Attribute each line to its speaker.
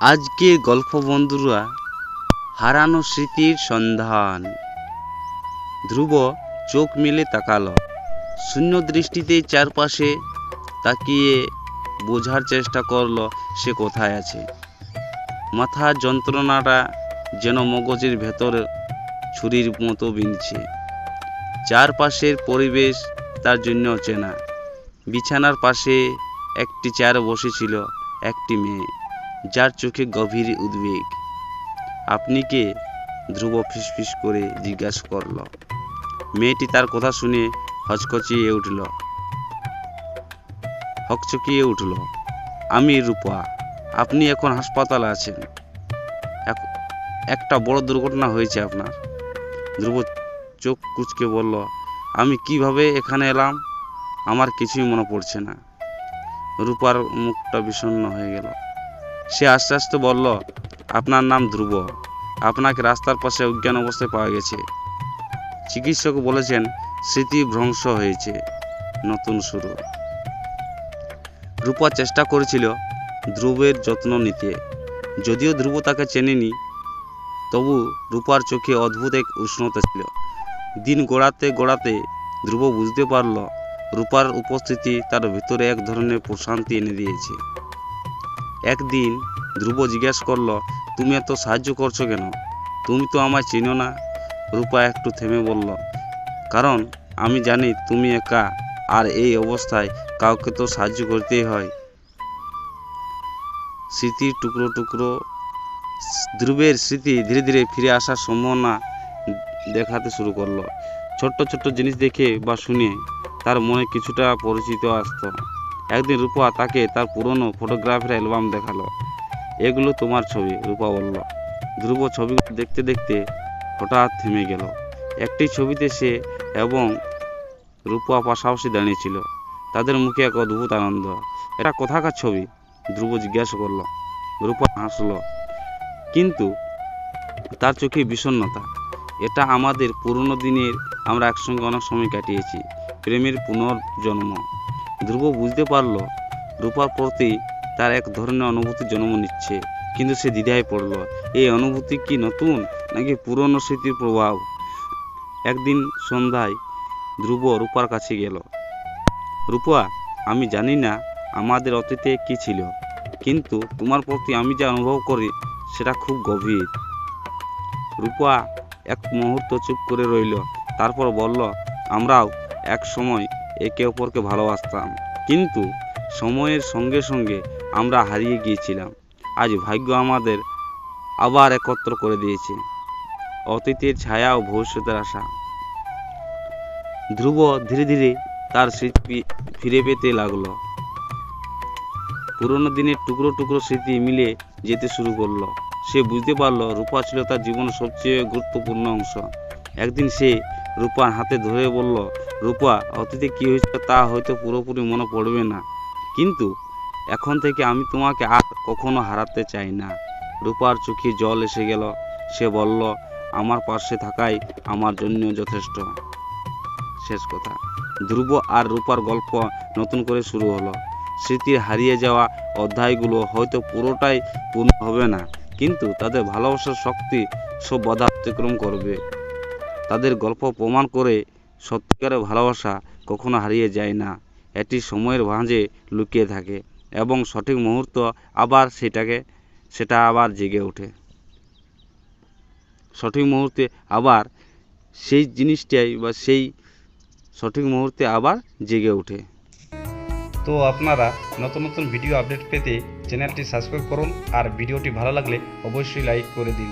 Speaker 1: আজকের গল্প বন্ধুরা, হারানো স্মৃতির সন্ধান। ধ্রুব চোখ মেলে তাকালো। শূন্য দৃষ্টিতে চারপাশে তাকিয়ে বোঝার চেষ্টা করলো সে কোথায় আছে। মাথার যন্ত্রণাটা যেন মগজের ভেতর ছুরির মতো বিঁধছে। চারপাশের পরিবেশ তার জন্য অচেনা। বিছানার পাশে একটি চেয়ারে বসেছিল একটি মেয়ে, যার চোখে গভীর উদ্বেগ। আপনি কে? ধ্রুব ফিসফিস করে জিজ্ঞাসা করল। মেয়েটি তার কথা শুনে হকচকিয়ে উঠল। আমি রূপা। আপনি এখন হাসপাতালে আছেন। একটা বড় দুর্ঘটনা হয়েছে আপনার। ধ্রুব চোখ কুঁচকে বলল, আমি কিভাবে এখানে এলাম? আমার কিছুই মনে পড়ছে না। রূপার মুখটা বিষণ্ণ হয়ে গেল। সে আস্তে আস্তে বলল, আপনার নাম ধ্রুব। আপনাকে রাস্তার পাশে অজ্ঞান অবস্থায় পাওয়া গেছে। চিকিৎসক বলেছেন স্মৃতি ভ্রংশ হয়েছে, নতুন শুরু। রূপা চেষ্টা করেছিল ধ্রুবের যত্ন নিতে। যদিও ধ্রুব তাকে চেনেনি, তবু রূপার চোখে অদ্ভুত এক উষ্ণতা ছিল। দিন গড়াতে ধ্রুব বুঝতে পারল রূপার উপস্থিতি তার ভিতরে এক ধরনের প্রশান্তি এনে দিয়েছে। একদিন ধ্রুব জিজ্ঞাসা করল, তুমি এত সাহায্য করছো কেন? তুমি তো আমায় চেনো না। রূপা একটু থেমে বলল, কারণ আমি জানি তুমি একা, আর এই অবস্থায় কাউকে তো সাহায্য করতেই হয়। স্মৃতির টুকরো ধ্রুবের স্মৃতি ধীরে ধীরে ফিরে আসার সম্ভাবনা দেখাতে শুরু করলো। ছোট্ট ছোট্ট জিনিস দেখে বা শুনে তার মনে কিছুটা পরিচিত আসতো। একদিন রূপা তাকে তার পুরনো ফটোগ্রাফের অ্যালবাম দেখালো। এগুলো তোমার ছবি, রূপা বলল। ধ্রুব ছবিগুলো দেখতে দেখতে হঠাৎ থেমে গেল। একটি ছবিতে সে এবং রূপা পাশাপাশি দাঁড়িয়েছিল। তাদের মুখে এক অদ্ভুত আনন্দ। এটা কোথাকার ছবি? ধ্রুব জিজ্ঞাসা করল। রূপা হাসল, কিন্তু তার চোখে বিষণ্ণতা। এটা আমাদের পুরনো দিনের, আমরা একসঙ্গে অনেক সময় কাটিয়েছি, প্রেমের পুনর্জন্ম। ধ্রুব বুঝতে পারল রূপার প্রতি তার এক ধরনের অনুভূতি জন্ম নিচ্ছে, কিন্তু সে দ্বিধায় পড়ল। এই অনুভূতি কি নতুন, নাকি পুরনো স্মৃতির প্রভাব? একদিন সন্ধ্যায় ধ্রুব রূপার কাছে গেল। রূপা, আমি জানি না আমাদের অতীতে কি ছিল, কিন্তু তোমার প্রতি আমি যা অনুভব করি সেটা খুব গভীর। রূপা এক মুহূর্ত চুপ করে রইল, তারপর বলল, আমরাও এক সময় একে অপরকে ভালোবাসতাম, কিন্তু সময়ের সঙ্গে সঙ্গে আমরা হারিয়ে গিয়েছিলাম। আজ ভাগ্য আমাদের আবার একত্র করে দিয়েছে, অতীতের ছায়া ও ভবিষ্যতের আশা। ধ্রুব ধীরে ধীরে তার স্মৃতি ফিরে পেতে লাগলো। পুরনো দিনের টুকরো স্মৃতি মিলে যেতে শুরু করলো। সে বুঝতে পারল রূপা ছিল তার জীবনের সবচেয়ে গুরুত্বপূর্ণ অংশ। একদিন সে রূপার হাতে ধরে বলল, রূপা, অতীতে কি হয়েছিল তা হয়তো পুরোপুরি মনে পড়বে না, কিন্তু এখন থেকে আমি তোমাকে আর কখনো হারাতে চাই না। রূপার চোখে জল এসে গেল। সে বলল, আমার পাশে থাকাই আমার জন্য যথেষ্ট। শেষ কথা। ধ্রুব আর রূপার গল্প নতুন করে শুরু হলো। স্মৃতির হারিয়ে যাওয়া অধ্যায়গুলো হয়তো পুরোটাই পূর্ণ হবে না, কিন্তু তাদের ভালোবাসার শক্তি সব বাধা অতিক্রম করবে। তাদের গল্প প্রমাণ করে সত্যিকারের ভালোবাসা কখনো হারিয়ে যায় না। এটি সময়ের ভাঁজে লুকিয়ে থাকে এবং সঠিক মুহূর্ত আবার সেটা আবার জেগে ওঠে। সঠিক মুহূর্তে আবার সেই জিনিসটাই বা সেই সঠিক মুহূর্তে আবার জেগে ওঠে।
Speaker 2: তো আপনারা নতুন নতুন ভিডিও আপডেট পেতে চ্যানেলটি সাবস্ক্রাইব করুন, আর ভিডিওটি ভালো লাগলে অবশ্যই লাইক করে দিন।